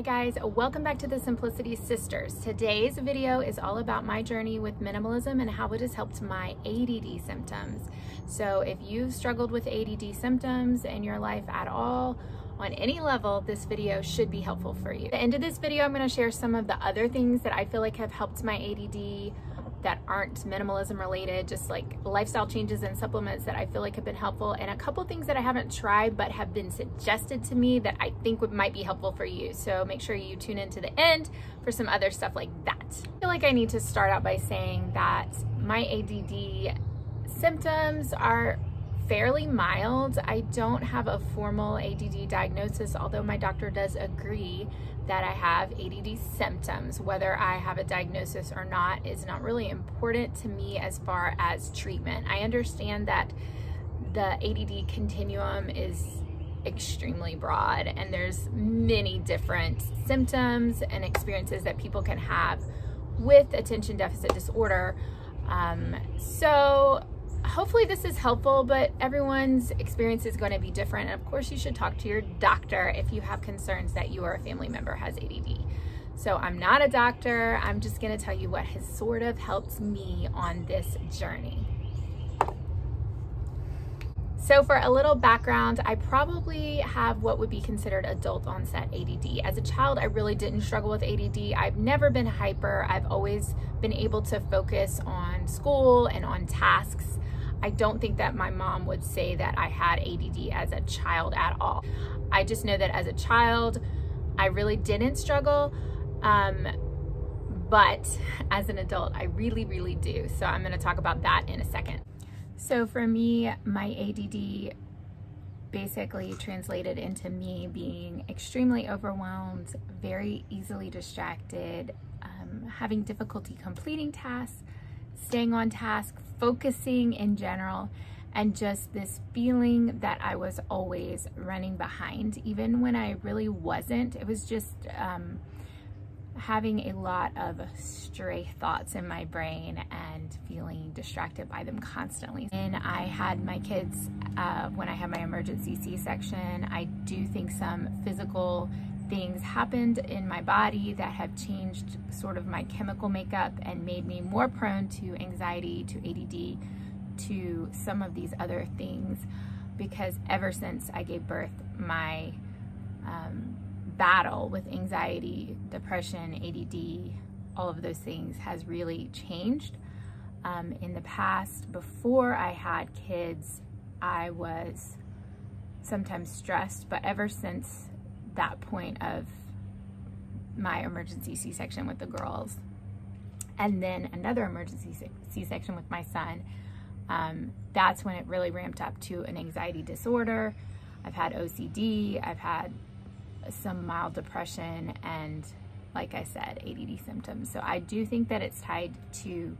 guys, welcome back to the Simplicity Sisters. Today's video is all about my journey with minimalism and how it has helped my ADD symptoms. So if you've struggled with ADD symptoms in your life at all, on any level, this video should be helpful for you. At the end of this video, I'm going to share some of the other things that I feel like have helped my ADD that aren't minimalism related, just like lifestyle changes and supplements that I feel like have been helpful, and a couple things that I haven't tried but have been suggested to me that I think might be helpful for you. So make sure you tune in to the end for some other stuff like that. I feel like I need to start out by saying that my ADD symptoms are fairly mild. I don't have a formal ADD diagnosis, although my doctor does agree that I have ADD symptoms. Whether I have a diagnosis or not is not really important to me as far as treatment. I understand that the ADD continuum is extremely broad and there's many different symptoms and experiences that people can have with attention deficit disorder. So hopefully this is helpful, but everyone's experience is going to be different. And of course you should talk to your doctor if you have concerns that you or a family member has ADD. So I'm not a doctor. I'm just going to tell you what has sort of helped me on this journey. So for a little background, I probably have what would be considered adult onset ADD. As a child, I really didn't struggle with ADD. I've never been hyper. I've always been able to focus on school and on tasks. I don't think that my mom would say that I had ADD as a child at all. I just know that as a child, I really didn't struggle. But as an adult, I really do. So I'm going to talk about that in a second. So for me, my ADD basically translated into me being extremely overwhelmed, very easily distracted, having difficulty completing tasks, staying on task, focusing in general, and just this feeling that I was always running behind, even when I really wasn't. It was just having a lot of stray thoughts in my brain and feeling distracted by them constantly. And I had my kids, when I had my emergency C-section, I do think some physical things happened in my body that have changed sort of my chemical makeup and made me more prone to anxiety, to ADD, to some of these other things, because ever since I gave birth, my battle with anxiety, depression, ADD, all of those things has really changed. In the past, before I had kids, I was sometimes stressed, but ever since that point of my emergency C-section with the girls, and then another emergency C-section with my son, that's when it really ramped up to an anxiety disorder. I've had OCD, I've had some mild depression, and like I said, ADD symptoms. So I do think that it's tied to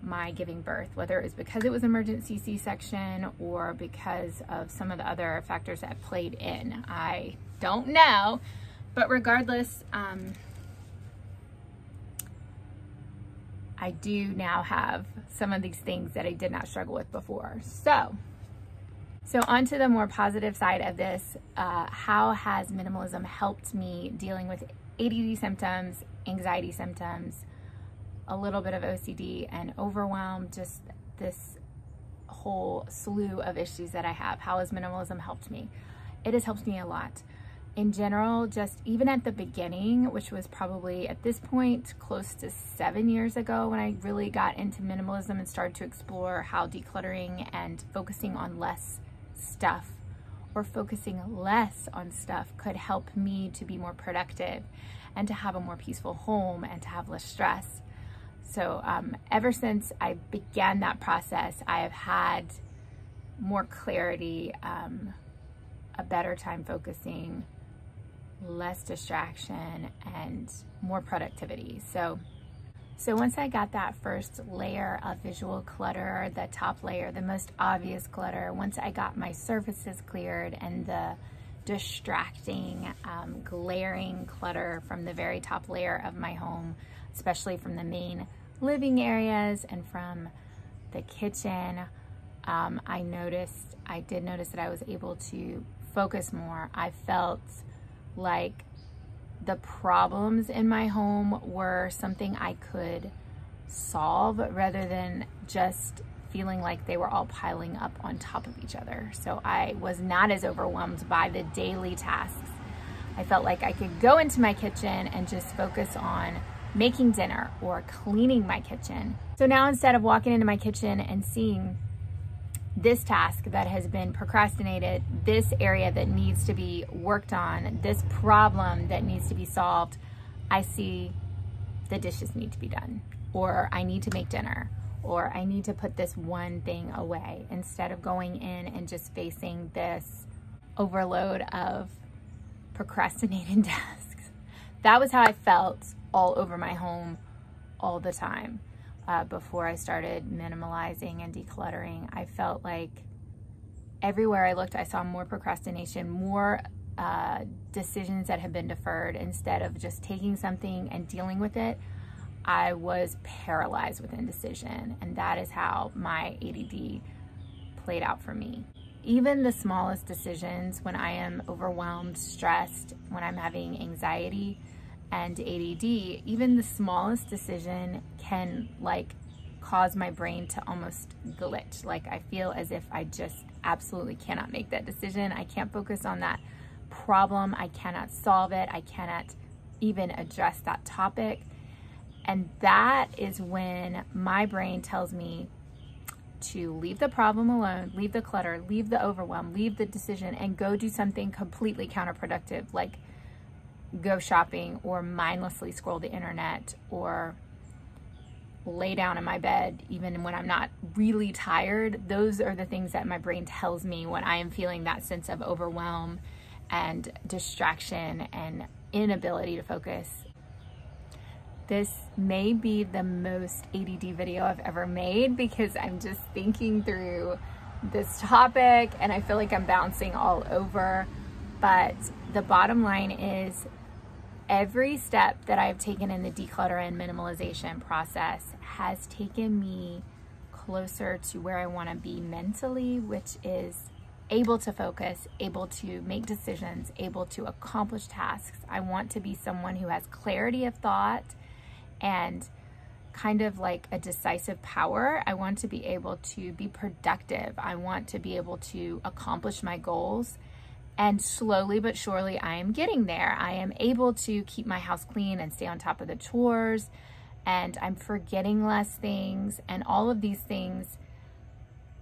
my giving birth, whether it was because it was emergency C-section or because of some of the other factors that played in. I don't know, but regardless, I do now have some of these things that I did not struggle with before. So on to the more positive side of this. How has minimalism helped me dealing with ADD symptoms, anxiety symptoms, a little bit of OCD and overwhelm, just this whole slew of issues that I have? How has minimalism helped me? It has helped me a lot. In general, just even at the beginning, which was probably at this point close to 7 years ago when I really got into minimalism and started to explore how decluttering and focusing on less stuff or focusing less on stuff could help me to be more productive and to have a more peaceful home and to have less stress. So ever since I began that process, I have had more clarity, a better time focusing, less distraction, and more productivity. So once I got that first layer of visual clutter, the top layer, the most obvious clutter, once I got my surfaces cleared and the distracting, glaring clutter from the very top layer of my home, especially from the main living areas and from the kitchen, I did notice that I was able to focus more. I felt like the problems in my home were something I could solve rather than just feeling like they were all piling up on top of each other. So I was not as overwhelmed by the daily tasks. I felt like I could go into my kitchen and just focus on making dinner or cleaning my kitchen. So now instead of walking into my kitchen and seeing this task that has been procrastinated, this area that needs to be worked on, this problem that needs to be solved, I see the dishes need to be done, or I need to make dinner, or I need to put this one thing away, instead of going in and just facing this overload of procrastinated tasks. That was how I felt all over my home all the time. Before I started minimalizing and decluttering, I felt like everywhere I looked, I saw more procrastination, more decisions that had been deferred. Instead of just taking something and dealing with it, I was paralyzed with indecision. And that is how my ADD played out for me. Even the smallest decisions, when I am overwhelmed, stressed, when I'm having anxiety and ADD, even the smallest decision can like cause my brain to almost glitch. Like I feel as if I just absolutely cannot make that decision. I can't focus on that problem. I cannot solve it. I cannot even address that topic. And that is when my brain tells me to leave the problem alone, leave the clutter, leave the overwhelm, leave the decision, and go do something completely counterproductive, like go shopping or mindlessly scroll the internet or lay down in my bed even when I'm not really tired. Those are the things that my brain tells me when I am feeling that sense of overwhelm and distraction and inability to focus. This may be the most ADD video I've ever made because I'm just thinking through this topic and I feel like I'm bouncing all over. But the bottom line is, every step that I've taken in the declutter and minimalization process has taken me closer to where I want to be mentally, which is able to focus, able to make decisions, able to accomplish tasks. I want to be someone who has clarity of thought and kind of like a decisive power. I want to be able to be productive. I want to be able to accomplish my goals. And slowly but surely, I am getting there. I am able to keep my house clean and stay on top of the chores, and I'm forgetting less things, and all of these things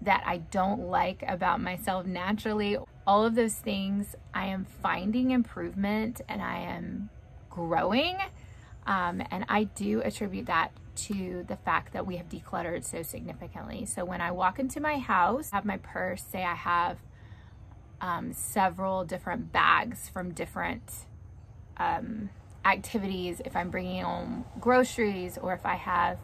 that I don't like about myself naturally, all of those things, I am finding improvement and I am growing. And I do attribute that to the fact that we have decluttered so significantly. So when I walk into my house, I have my purse, say I have several different bags from different activities, if I'm bringing home groceries, or if I have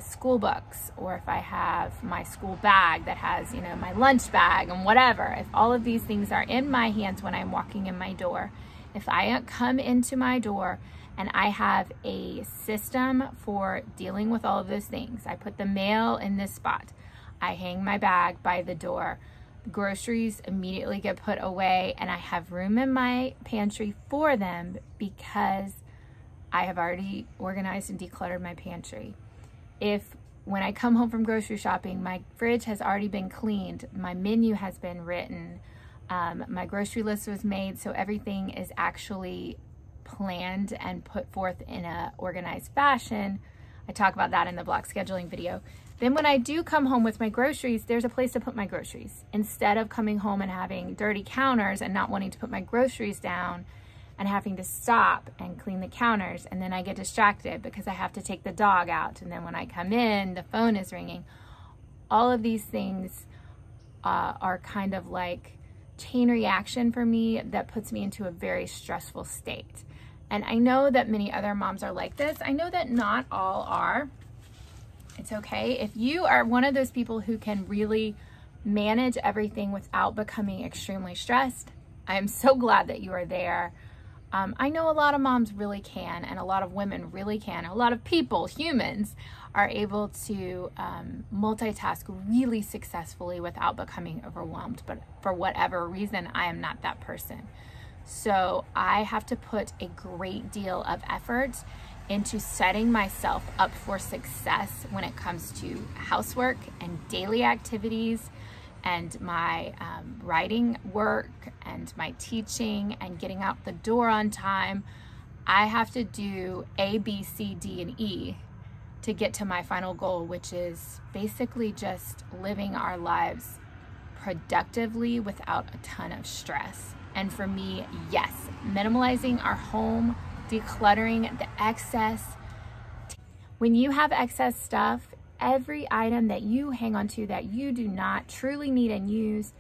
school books, or if I have my school bag that has, you know, my lunch bag and whatever, if all of these things are in my hands when I'm walking in my door, if I come into my door and I have a system for dealing with all of those things, I put the mail in this spot, I hang my bag by the door, groceries immediately get put away, and I have room in my pantry for them because I have already organized and decluttered my pantry. If when I come home from grocery shopping, my fridge has already been cleaned, my menu has been written, my grocery list was made, so everything is actually planned and put forth in a organized fashion. I talk about that in the block scheduling video. Then when I do come home with my groceries, there's a place to put my groceries. Instead of coming home and having dirty counters and not wanting to put my groceries down and having to stop and clean the counters, and then I get distracted because I have to take the dog out, and then when I come in, the phone is ringing. All of these things are kind of like chain reaction for me that puts me into a very stressful state. And I know that many other moms are like this. I know that not all are. It's okay. If you are one of those people who can really manage everything without becoming extremely stressed, I am so glad that you are there. I know a lot of moms really can, and a lot of women really can. A lot of people, humans, are able to multitask really successfully without becoming overwhelmed. But for whatever reason, I am not that person. So I have to put a great deal of effort into setting myself up for success when it comes to housework and daily activities and my writing work and my teaching and getting out the door on time. I have to do A, B, C, D, and E to get to my final goal, which is basically just living our lives productively without a ton of stress. And for me, yes, minimalizing our home, decluttering the excess. When you have excess stuff, every item that you hang on to that you do not truly need and use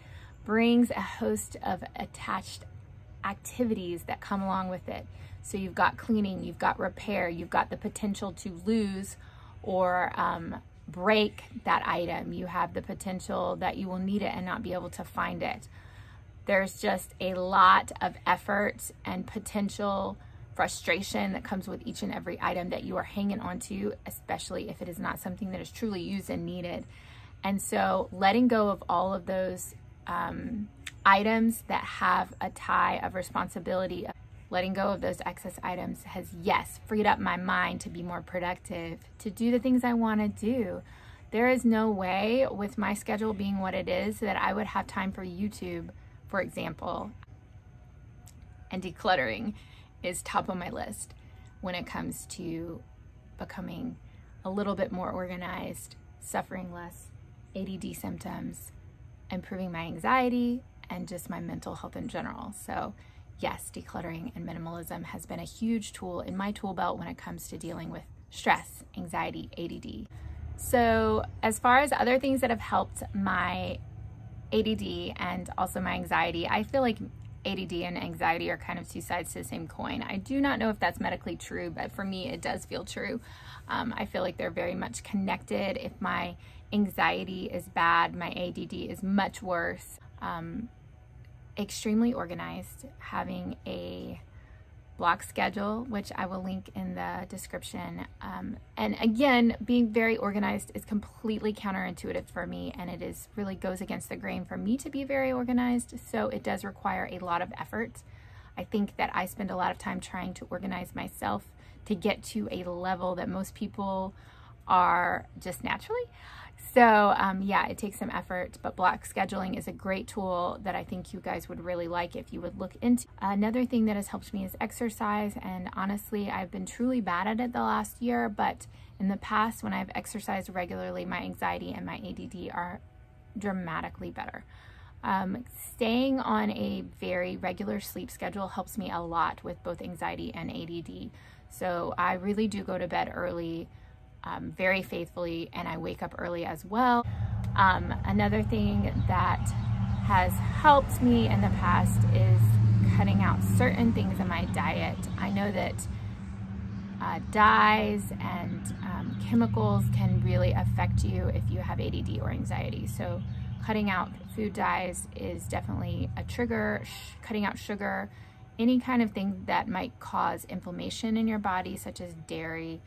brings a host of attached activities that come along with it. So you've got cleaning, you've got repair, you've got the potential to lose or break that item. You have the potential that you will need it and not be able to find it. There's just a lot of effort and potential frustration that comes with each and every item that you are hanging on to, especially if it is not something that is truly used and needed. And so letting go of all of those items that have a tie of responsibility, letting go of those excess items has, yes, freed up my mind to be more productive, to do the things I want to do. There is no way, with my schedule being what it is, that I would have time for YouTube, for example. And decluttering is top of my list when it comes to becoming a little bit more organized, suffering less ADD symptoms, improving my anxiety, and just my mental health in general. So yes, decluttering and minimalism has been a huge tool in my tool belt when it comes to dealing with stress, anxiety, ADD. So as far as other things that have helped my ADD and also my anxiety, I feel like ADD and anxiety are kind of two sides to the same coin. I do not know if that's medically true, but for me, it does feel true. I feel like they're very much connected. If my anxiety is bad, my ADD is much worse. Extremely organized, having a block schedule, which I will link in the description. And again, being very organized is completely counterintuitive for me, and it is really goes against the grain for me to be very organized. So it does require a lot of effort. I think that I spend a lot of time trying to organize myself to get to a level that most people are just naturally. So yeah, it takes some effort, but block scheduling is a great tool that I think you guys would really like if you would look into. Another thing that has helped me is exercise, and honestly, I've been truly bad at it the last year, but in the past, when I've exercised regularly, my anxiety and my ADD are dramatically better. Staying on a very regular sleep schedule helps me a lot with both anxiety and ADD. So I really do go to bed early, very faithfully, and I wake up early as well. Another thing that has helped me in the past is cutting out certain things in my diet. I know that dyes and chemicals can really affect you if you have ADD or anxiety. So cutting out food dyes is definitely a trigger. Cutting out sugar, any kind of thing that might cause inflammation in your body, such as dairy,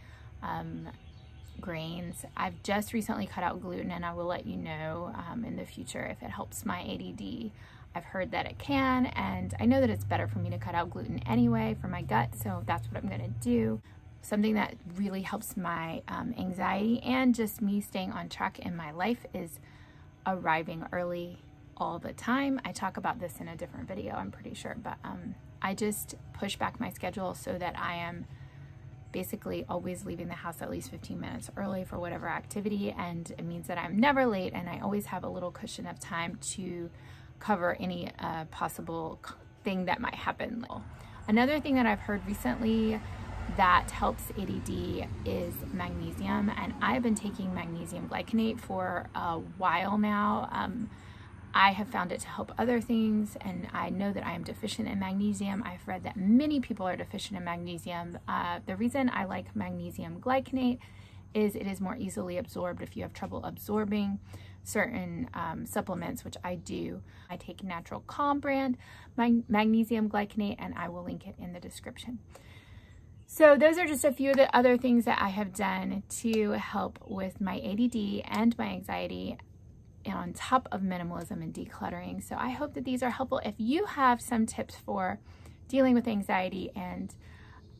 grains. I've just recently cut out gluten, and I will let you know in the future if it helps my ADD. I've heard that it can, and I know that it's better for me to cut out gluten anyway for my gut, so that's what I'm going to do. Something that really helps my anxiety and just me staying on track in my life is arriving early all the time. I talk about this in a different video, I'm pretty sure, but I just push back my schedule so that I am basically always leaving the house at least 15 minutes early for whatever activity, and it means that I'm never late, and I always have a little cushion of time to cover any possible thing that might happen. Another thing that I've heard recently that helps ADD is magnesium, and I've been taking magnesium glycinate for a while now. I have found it to help other things, and I know that I am deficient in magnesium. I've read that many people are deficient in magnesium. The reason I like magnesium glycinate is it is more easily absorbed if you have trouble absorbing certain supplements, which I do. I take Natural Calm brand magnesium glycinate, and I will link it in the description. So those are just a few of the other things that I have done to help with my ADD and my anxiety, and on top of minimalism and decluttering. So I hope that these are helpful. If you have some tips for dealing with anxiety and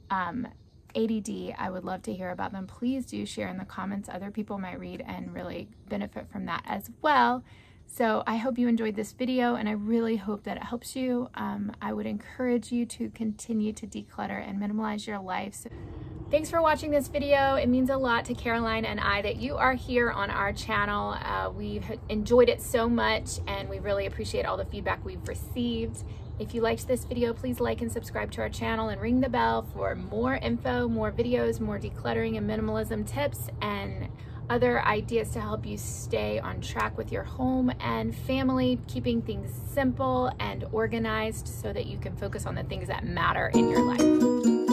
ADD, I would love to hear about them. Please do share in the comments. Other people might read and really benefit from that as well. So I hope you enjoyed this video, and I really hope that it helps you. I would encourage you to continue to declutter and minimalize your life. So thanks for watching this video. It means a lot to Caroline and I that you are here on our channel. We've enjoyed it so much, and we really appreciate all the feedback we've received. If you liked this video, please like and subscribe to our channel and ring the bell for more info, more videos, more decluttering and minimalism tips, and other ideas to help you stay on track with your home and family, keeping things simple and organized so that you can focus on the things that matter in your life.